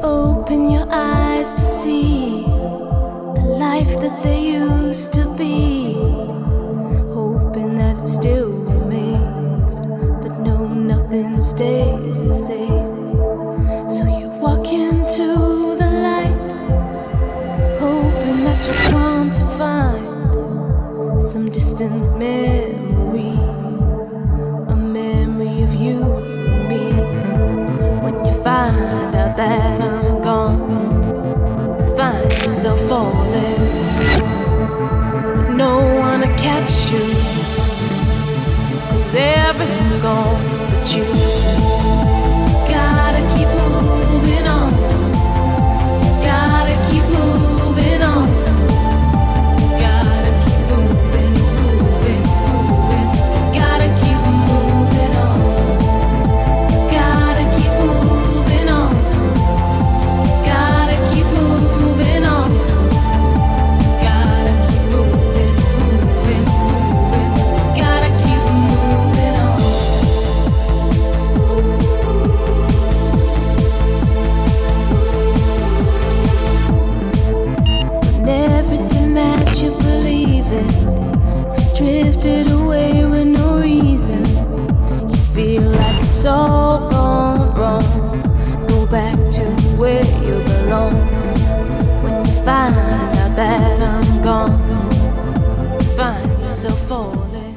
Open your eyes to see a life that there used to be, hoping that it still remains, but no, nothing stays the same. So you walk into the light, hoping that you'll come to find some distant memory, a memory of you and me. When you find out that I'm gone, find yourself falling with no one to catch you, 'cause everything's gone but you. Gotta keep moving on, gotta keep moving on, gotta keep moving, moving, moving, gotta keep moving on, gotta keep moving on, gotta keep moving on, gotta keep moving, moving, moving, gotta keep moving on. When everything that you believe in has drifted away with no reason, you feel like it's all gone wrong. Go back to where you belong. When you find out that I'm gone, find yourself falling